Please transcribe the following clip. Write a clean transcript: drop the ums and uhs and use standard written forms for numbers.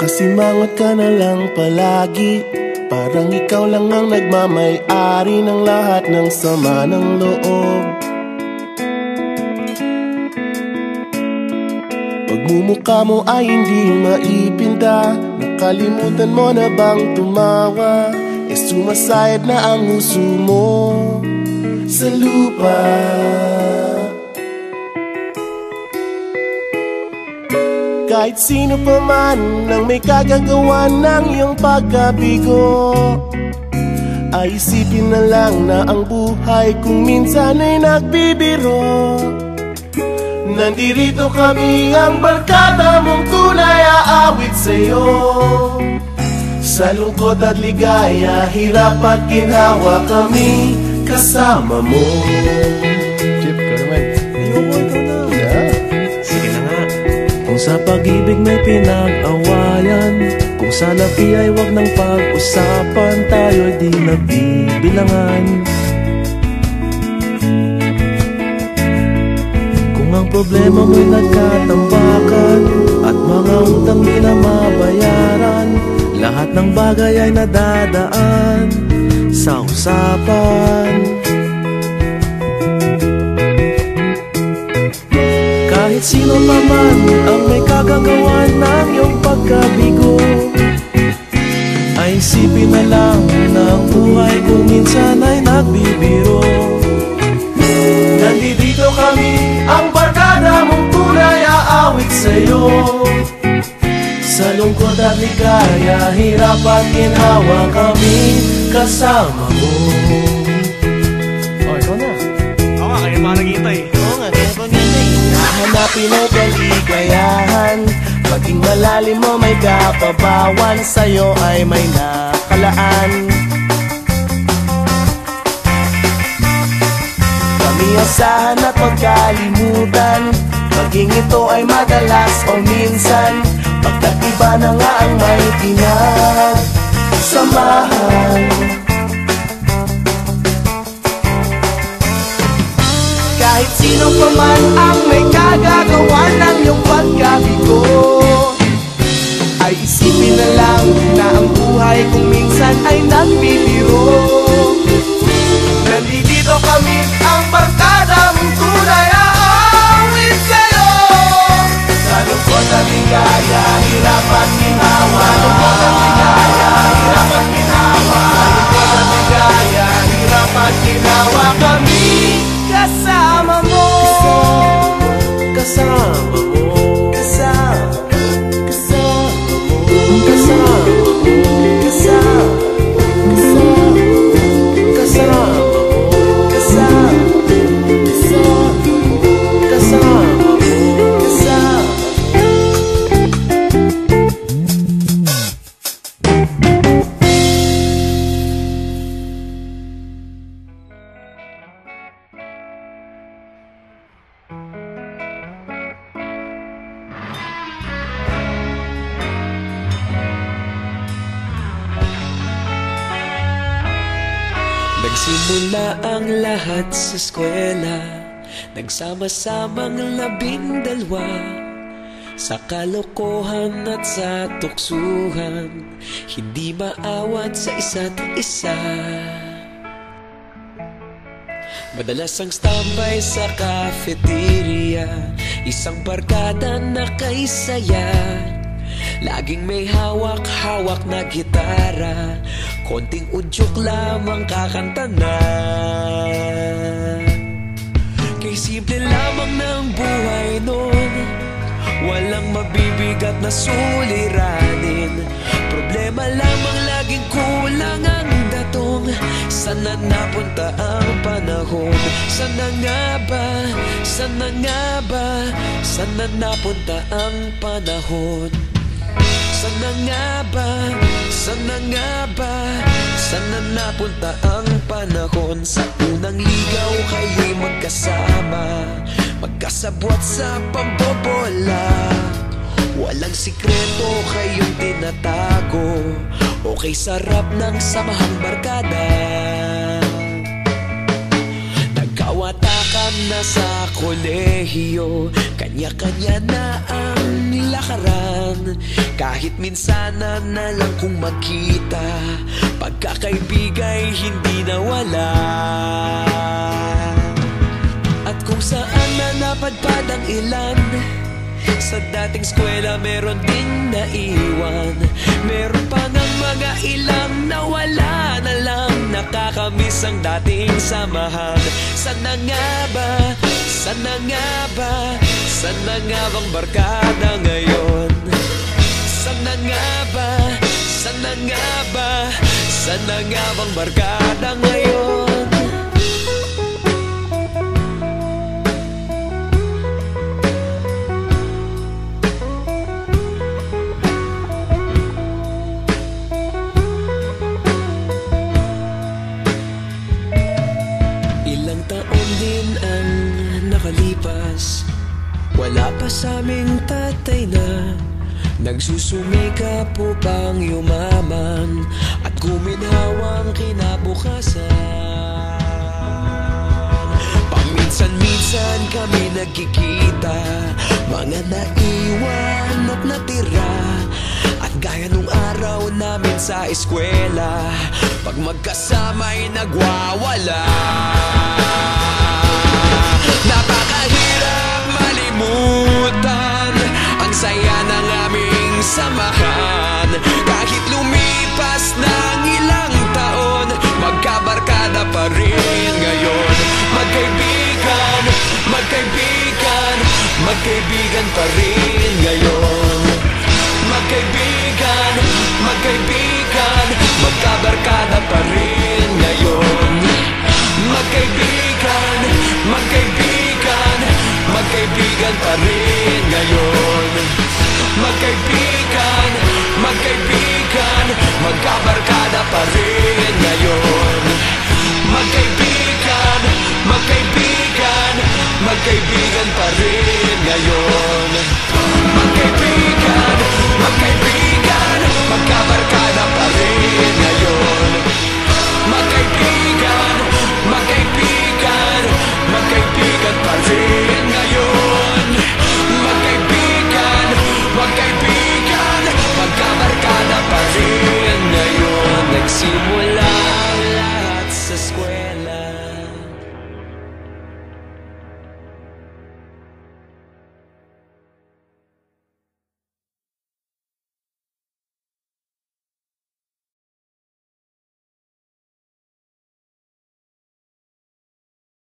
Masimangot ka na lang palagi, parang ikaw lang ang nagmamay-ari ng lahat ng sama ng loob. Pagmumukha mo ay hindi maipinta, nakalimutan mo na bang tumawa? Sumasayad na ang huso mo sa lupa. Kahit sino pa man ang may kagagawa ng iyong pagkabigo, ay isipin na lang na ang buhay kung minsan ay nagbibiro. Nandirito kami, ang barkada mong tunay aawit sa'yo. Sa lungkot at ligaya, hirap at ginhawa, kami kasama mo. Chip, ka naman. Ayoko, ikaw na. Yeah. Sige na nga. Kung sa pag-ibig may pinag-awayan, kung sa labi ay wag nang pag-usapan, tayo'y di nagbibilangan. Kung ang problema mo'y nagkatambakan at mga utang di na mabayaran, lahat ng bagay ay nadadaan sa usapan. Kahit sino pa man ang may kagagawa ng iyong pagkabigo, ay isipin na lang na ang buhay kung minsan ay nagbibiro. Nandito kami, ang barkada mong tunay aawit sa'yo. Sa lungkot at ligaya, hirap at ginhawa, kami kasama mo. Oh, ikaw na. Oo nga, kaya pa naghihintay. Oo nga, kaya pa naghihintay. Hahanapin ay kaligayahan, maging malalim mo may kapabawan, sa'yo ay may nakalaan. Kami asahan at magkalimutan, maging ito ay madalas o minsan, pagkat iba na nga ang may pinagsamahan. Kahit sino pa man ang may kagagawa ng iyong pagkabigo, ay isipin na lang na ang buhay kung minsan ay nagbibiro. Nandito kami, ang barkada mong tunay aawit sa'yo. Sa lungkot at ligaya, hirap at ginhawa. Sa lungkot at ligaya, hirap at ginhawa. Sa lungkot at ligaya, hirap at ginhawa, kami kasama mo. Kasama mo, Kasama mo, kasama mo, kasama mo, kasama, kasama mo, kasama, kasama mo. kasama. Nagsimula ang lahat sa eskwela, nagsama-samang 12 sa kalokohan at sa tuksuhan, hindi maawat sa isa't isa. Madalas ang standby sa cafeteria, isang barkada na kaisaya, laging may hawak-hawak na gitara, konting udyok lamang kakanta na. Kay simple lamang ng buhay nun, walang mabibigat na suliranin, problema lamang laging kulang ang datong. Sana napunta ang panahon? Sana nga ba? Sana nga ba? Sana napunta ang panahon? Sana nga ba? Sana nga ba? Sana napunta ang panahon? Sa unang ligaw kayo'y magkasama, magkasabwat sa pambobola, walang sikreto kayong tinatago, okay sarap ng samahang barkada. Nagkawatakan nasa kolehiyo, kanya-kanya na ang nilakaran. Kahit minsan na lang kung magkita, pagkakaibigay hindi nawala. At kung saan na napadpad ang ilan, sa dating eskwela meron ding naiwan. Meron pa ng mga ilang nawala na lang, nakakamiss ang dating samahan. Sana nga ba, sana nga ba, sana nga bang barkada ngayon? Sana nga ba, sana nga ba, sana nga bang barkada ngayon? Ilang taon din ang nakalipas, wala pa sa aming tatay na nagsusumikap upang yumaman at guminhawang kinabukasan. Paminsan-minsan kami nagkikita, mga naiwan at natira. At gaya nung araw namin sa eskwela, pag magkasama'y nagwawala. Napakahirap malimutan ang saya ng aming samahan. Kahit lumipas ng ilang taon, magkabarkada pa rin ngayon. Magkaibigan, magkaibigan, magkaibigan pa rin ngayon. Magkaibigan, magkaibigan, magkabarkada pa rin ngayon. Magkaibigan, magkaibigan, magkaibigan pa rin ngayon. Magkaibigan, magkaibigan, magkabarkada pa rin ngayon. Magkaibigan, magkaibigan, magkaibigan pa rin ngayon.